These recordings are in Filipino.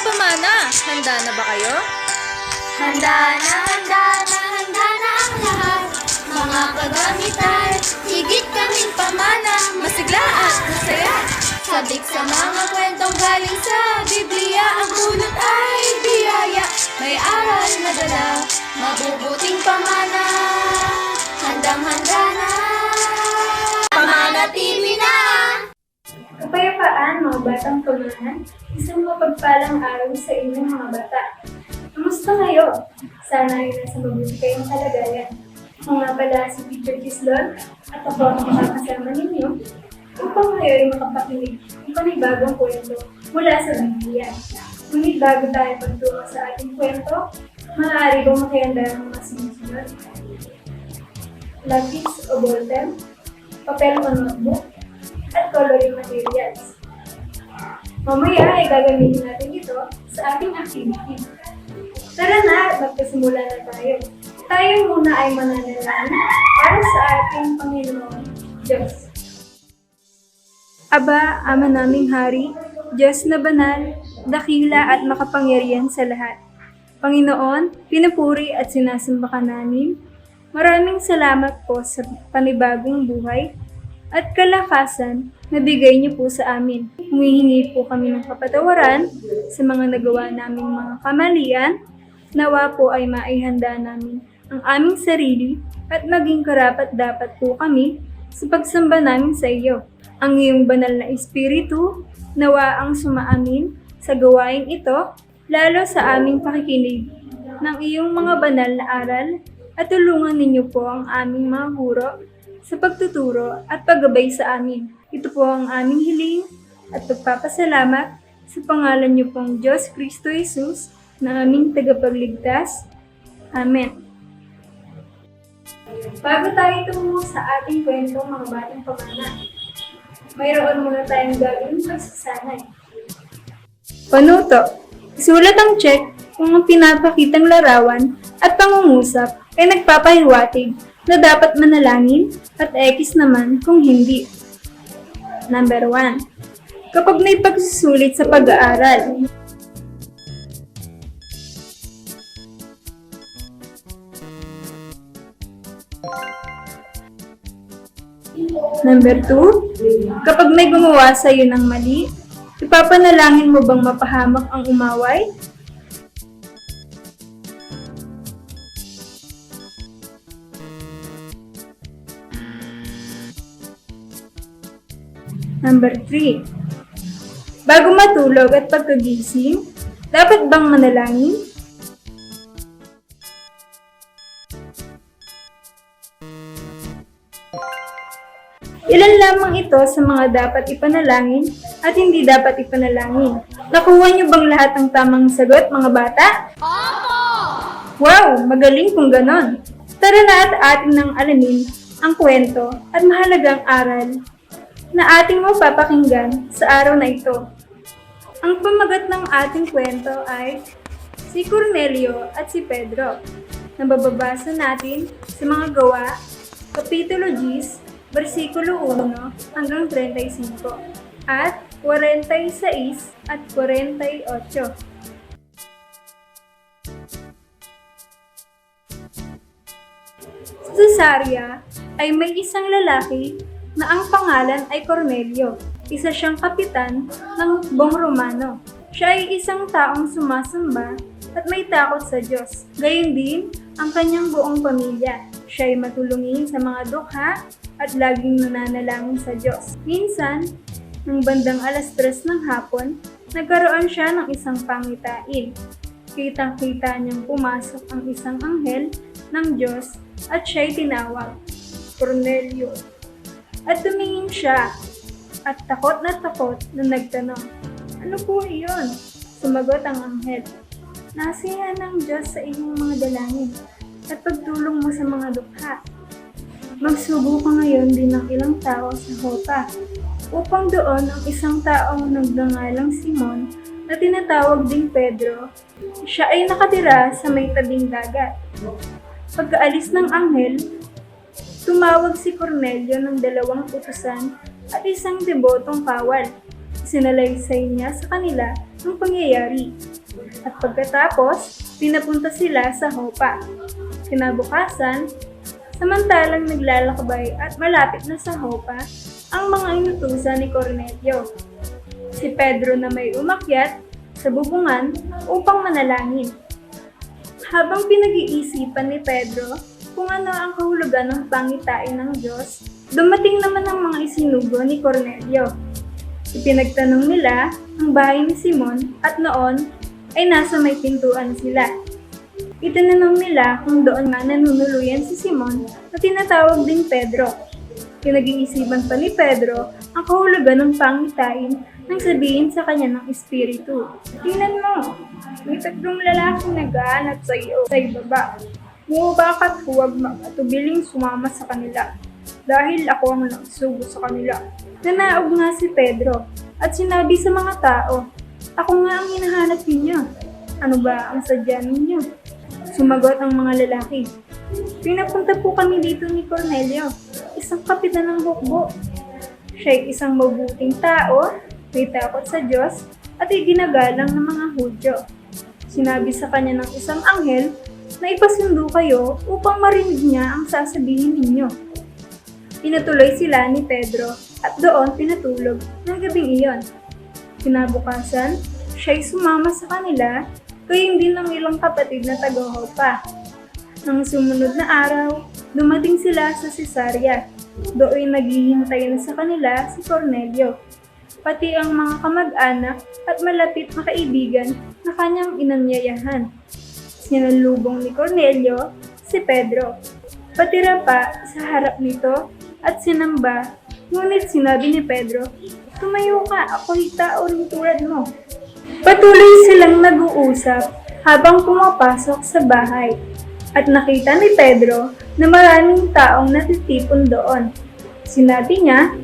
pamana! Handa na ba kayo? Handa na, handa na, handa na ang lahat. Mga kagamitan, higit kaming pamana. Masigla at masaya! Sabik sa mga kwentong galing sa Biblia. Ang bunot ay biyaya, may aral na dala. Mabubuting pamana, handang-handa na. Pamana TV na! Kapayapaan mga batang pamana, isang mapagpalang araw sa inyong mga bata. Kamusta kayo? Sana ay nasa mabuti kayong kalagayan. Ako nga pala si Teacher Kislon at ako ang makakasama ninyo upang kayo ay makapakinig ng panibagong kwento mula sa Biblia. Ngunit bago tayo pagtungo sa ating kwento, maaari bang makihanda ng mga sinusunod? Lapis o ballpen, papel o notebook, at coloring materials. Mamaya ay gagamitin natin ito sa ating activity. Tara na at magpasimula na tayo. Tayo muna ay mananalangin para sa ating Panginoong Diyos. Aba, Ama naming Hari, Diyos na banal, dakila at makapangyarihan sa lahat. Panginoon, pinupuri at sinasamba ka namin. Maraming salamat po sa panibagong buhay at kalakasan na bigay niyo po sa amin. Humihingi po kami ng kapatawaran sa mga nagawa naming mga kamalian. Nawa po ay maihanda namin ang aming sarili at maging karapat-dapat po kami sa pagsamba namin sa iyo. Ang iyong banal na espiritu, nawa ang sumaamin sa gawain ito, lalo sa aming pakikinig ng iyong mga banal na aral at tulungan ninyo po ang aming mga guro sa pagtuturo at paggabay sa amin. Ito po ang aming hiling at pagpapasalamat sa pangalan niyo pong Diyos Kristo Jesus na aming tagapagligtas. Amen. Bago tayo tungo sa ating kwento mga batang pamana, mayroon muna tayong gagawin pagsasanay. Panuto. Isulat ang check kung ang pinapakitang larawan at pangungusap ay nagpapahiwatig na dapat manalangin at X naman kung hindi. Number 1. Kapag may pagsusulit sa pag-aaral. Number 2. Kapag may gumawa sa iyo ng mali, ipapanalangin mo bang mapahamak ang umaway? Number 3. Bago matulog at pagkagising, dapat bang manalangin? Ilan lamang ito sa mga dapat ipanalangin at hindi dapat ipanalangin. Nakuha niyo bang lahat ng tamang sagot, mga bata? Opo! Wow! Magaling kung ganon! Tara na at atin nang alamin ang kwento at mahalagang aral na ating mapapakinggan sa araw na ito. Ang pamagat ng ating kwento ay si Cornelio at si Pedro. Nababasa natin sa mga gawa, Kapitulo 10, versikulo 1 hanggang 35 at 46 at 48. Sa Cesarea ay may isang lalaki na ang pangalan ay Cornelio. Isa siyang kapitan ng hukbong Romano. Siya ay isang taong sumasamba at may takot sa Diyos. Gayon din ang kanyang buong pamilya. Siya ay matulungin sa mga dukha at laging nananalangin sa Diyos. Minsan, ng bandang 3:00 ng hapon, nagkaroon siya ng isang pangitain. Kitang-kita niyang pumasok ang isang anghel ng Diyos at siya'y tinawag, Cornelio. At tumingin siya at takot na nagtanong, "Ano po iyon?" Sumagot ang anghel, "Nasiyahan ng Diyos sa iyong mga dalangin at pagtulong mo sa mga dukha. Magsugo ka ngayon din ng ilang tao sa Jopa, upang doon ang isang taong nagngangalang Simon na tinatawag ding Pedro. Siya ay nakatira sa may tabing dagat." Pagkaalis ng anghel, tumawag si Cornelio ng 2 utusan at isang debotong kawal. Sinalaysay niya sa kanila ng pangyayari. At pagkatapos, pinapunta sila sa Hopa. Kinabukasan, samantalang naglalakbay at malapit na sa Hopa, ang mga inutusan ni Cornelio. Si Pedro na may umakyat sa bubungan upang manalangin. Habang pinag-iisipan ni Pedro kung ano ang kahulugan ng pangitain ng Diyos, dumating naman ang mga isinugo ni Cornelio. Ipinagtanong nila ang bahay ni Simon at noon ay nasa may pintuan sila. Itinanong nila kung doon nga nanunuluyan si Simon na tinatawag ding Pedro. Pinag-iisipan pa ni Pedro ang kahulugan ng pangitain nang sabihin sa kanya ng Espiritu. Tingnan mo, may 3 lalaking naghahanap sa iyo sa ibaba. Bumaba ka't huwag mag-atubiling sumama sa kanila, dahil ako ang nagsugo sa kanila. Nanaog nga si Pedro at sinabi sa mga tao, ako nga ang hinahanap ninyo. Ano ba ang sadya ninyo? Sumagot ang mga lalaki. Pinapunta po kami dito ni Cornelio, isang kapitan ng hukbo. Siya ay isang mabuting tao, may takot sa Diyos, at iginagalang ng mga Hudyo. Sinabi sa kanya ng isang anghel na ipasundo kayo upang marinig niya ang sasabihin ninyo. Pinatuloy sila ni Pedro at doon pinatulog ng gabing iyon. Kinabukasan, siya'y sumama sa kanila, gayon din ng ilang kapatid na taga-Hopa. Nang sumunod na araw, dumating sila sa Cesarea. Doon naghihintay na sa kanila si Cornelio, pati ang mga kamag-anak at malapit na kaibigan na kanyang inanyayahan. Sinalubong ni Cornelio si Pedro. Patira pa sa harap nito at sinamba, ngunit sinabi ni Pedro, tumayo ka, ako'y tao rin tulad mo. Patuloy silang nag-uusap habang pumapasok sa bahay at nakita ni Pedro na maraming taong natitipon doon. Sinabi niya,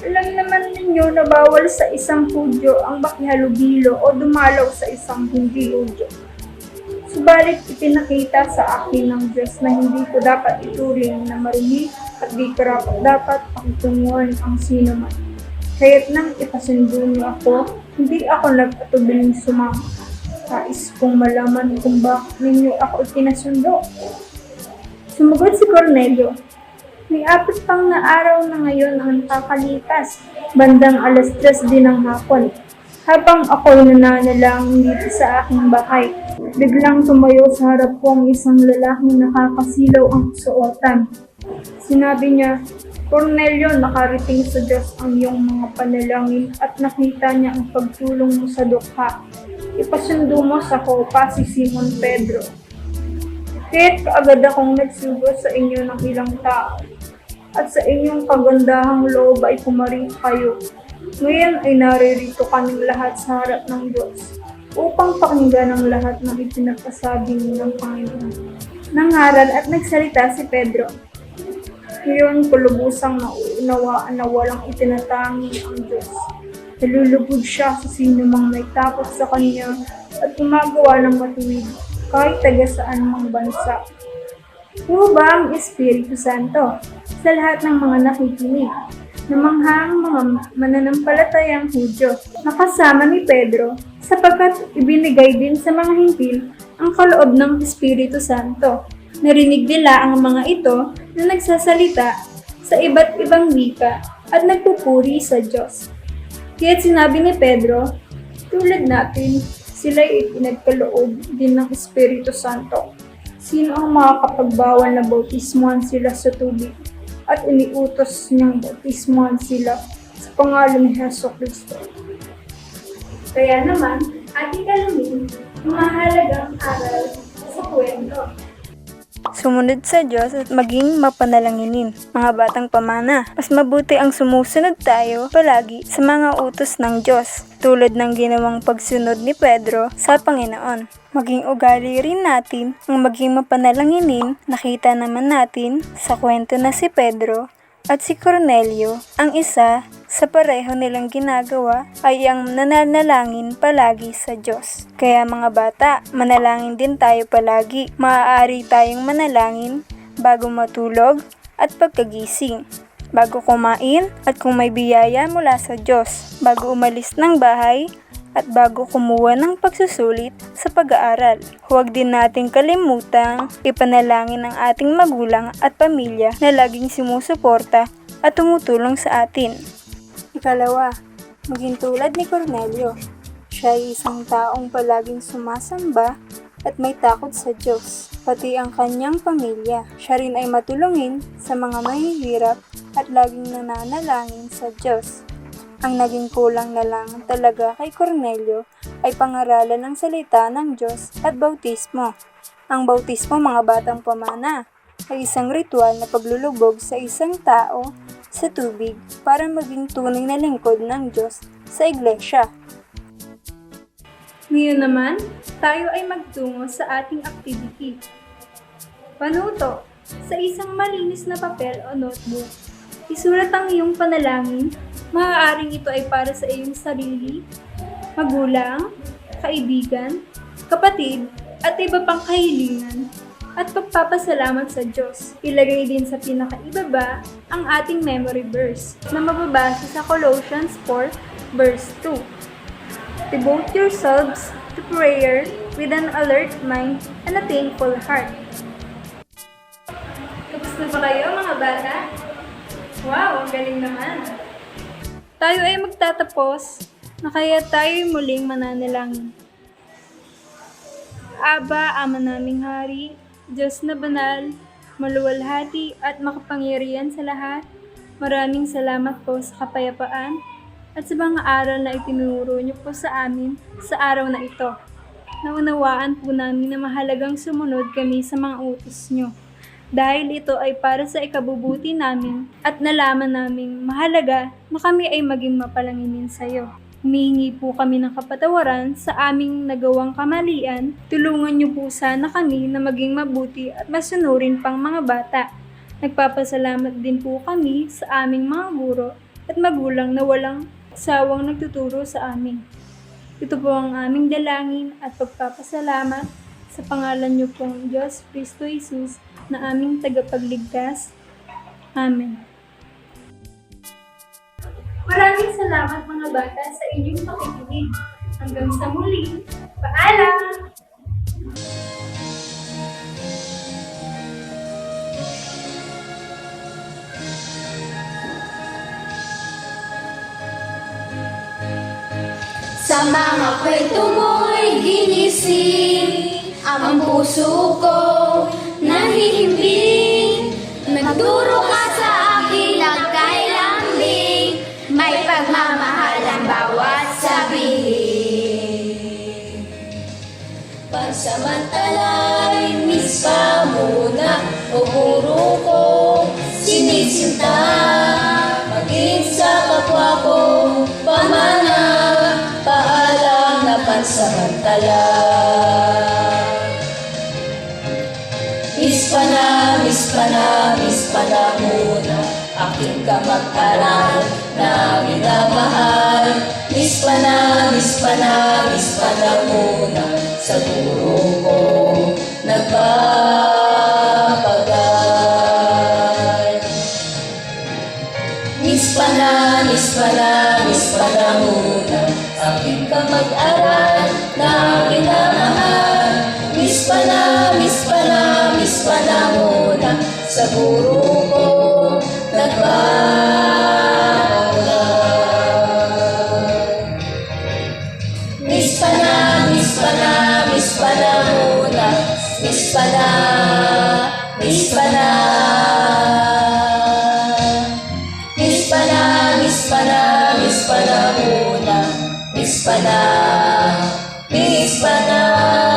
alam naman ninyo na bawal sa isang Hudyo ang makihalubilo o dumalaw sa isang hindi Hudyo. Subalit ipinakita sa akin ng Diyos na hindi ko dapat ituring na marumi at di karapat dapat pakitunguhan ang sino man. Kaya't nang ipasundo niyo ako, hindi ako nag-atubiling sumama. Tais kong malaman kung bakit ninyo ako itinasundo. Sumagot si Cornelio, may 4 pang na araw na ngayon ang nakakalipas, bandang 3:00 din ng hapon. Habang ako'y nananalangin dito sa aking bahay, biglang tumayo sa harap ko ang isang lalaking nakakasilaw ang suotan. Sinabi niya, Cornelio, nakarating sa Diyos ang iyong mga panalangin at nakita niya ang pagtulong mo sa dukha. Ipasundo mo sa Hopa si Simon Pedro. Kaya't kaagad akong nagsugo sa inyo ng ilang tao, at sa inyong kagandahang loob ay pumarin kayo. Ngayon ay naririto kaming lahat sa harap ng Diyos, upang pakinggan ang lahat ng ipinapasabi ng Panginoon. Nangaral at nagsalita si Pedro. Ngayon kulubusang nauunawaan na walang itinatangi ang Diyos. Nalulubog siya sa sino mang may takot sa Kanya at gumagawa ng matuwid kahit taga saan mang bansa. Ano ba ang Espiritu Santo? Sa lahat ng mga nakikinig, namangha ang mga mananampalatayang Hudyo, nakasama ni Pedro, sapagkat ibinigay din sa mga hintil ang kaloob ng Espiritu Santo. Narinig nila ang mga ito na nagsasalita sa iba't ibang wika at nagpupuri sa Diyos. Kaya't sinabi ni Pedro, tulad natin, sila'y ipinagkaloob din ng Espiritu Santo. Sino ang makakapagbawal na bautismuhan sila sa tubig at iniutos niyang bautismuhan sila sa pangalan ni Jesucristo? Kaya naman, ating alamin ang mahalagang aral sa kwento. Sumunod sa Diyos at maging mapanalanginin. Mga batang pamana, mas mabuti ang sumusunod tayo palagi sa mga utos ng Diyos, tulad ng ginawang pagsunod ni Pedro sa Panginoon. Maging ugali rin natin ang maging mapanalanginin. Nakita naman natin sa kwento na si Pedro at si Cornelio, ang isa sa pareho nilang ginagawa ay ang nananalangin palagi sa Diyos. Kaya mga bata, manalangin din tayo palagi. Maaari tayong manalangin bago matulog at pagkagising, bago kumain at kung may biyaya mula sa Diyos, bago umalis ng bahay at bago kumuha ng pagsusulit sa pag-aaral. Huwag din nating kalimutang ipanalangin ang ating magulang at pamilya na laging sumusuporta at tumutulong sa atin. Ikalawa, maging tulad ni Cornelio. Siya ay isang taong palaging sumasamba at may takot sa Diyos, pati ang kanyang pamilya. Siya rin ay matulungin sa mga mahihirap at laging nananalangin sa Diyos. Ang naging kulang na lang talaga kay Cornelio ay pangaralan ng salita ng Diyos at bautismo. Ang bautismo, mga batang pamana, ay isang ritual na paglulubog sa isang tao sa tubig para maging tunay na lingkod ng Diyos sa iglesia. Ngayon naman, tayo ay magtungo sa ating activity. Panuto, sa isang malinis na papel o notebook, isulat ang iyong panalangin. Maaaring ito ay para sa iyong sarili, magulang, kaibigan, kapatid, at iba pang kahilingan, at pagpapasalamat sa Diyos. Ilagay din sa pinakaibaba ang ating memory verse na mababasa sa Colossians 4 verse 2. Devote yourselves to prayer with an alert mind and a thankful heart. Tapos na ba kayo, mga bata? Wow, ang galing naman! Tayo ay magtatapos na kaya tayo muling mananalangin. Aba, Ama naming Hari, Diyos na banal, maluwalhati at makapangyarihan sa lahat, maraming salamat po sa kapayapaan at sa mga aral na itinuro niyo po sa amin sa araw na ito. Naunawaan po namin na mahalagang sumunod kami sa mga utos niyo, dahil ito ay para sa ikabubuti namin at nalaman naming mahalaga na kami ay maging mapalanginin sa iyo. Humihingi po kami ng kapatawaran sa aming nagawang kamalian. Tulungan niyo po sana kami na maging mabuti at masunurin pang mga bata. Nagpapasalamat din po kami sa aming mga guro at magulang na walang sawang nagtuturo sa amin. Ito po ang aming dalangin at pagpapasalamat sa pangalan niyo pong Diyos Kristo Jesus na aming tagapagligtas. Amen. Maraming salamat mga bata sa inyong pakikinig. Hanggang sa muli. Paalam! Sa mga kwento mo'y ginising ang puso ko nahihimbing. Nagturo ka sa akin nagkailambing, may pagmamahal ang bawat sabihin. Pansamantalay, miss pa muna o guro ko sinisinta, maging sa kapwa ko pamana, paalam na pansamantala. Miss pa na muna, aking kamag-aral na minamahal. Miss pa na muna, sa guro ko nagpapagal. Miss pa na muna, aking kamag-aral na minamahal. Miss pa na muna, sa guro ko nagpapagal. Miss pa na muna, miss pa na muna, miss pa na.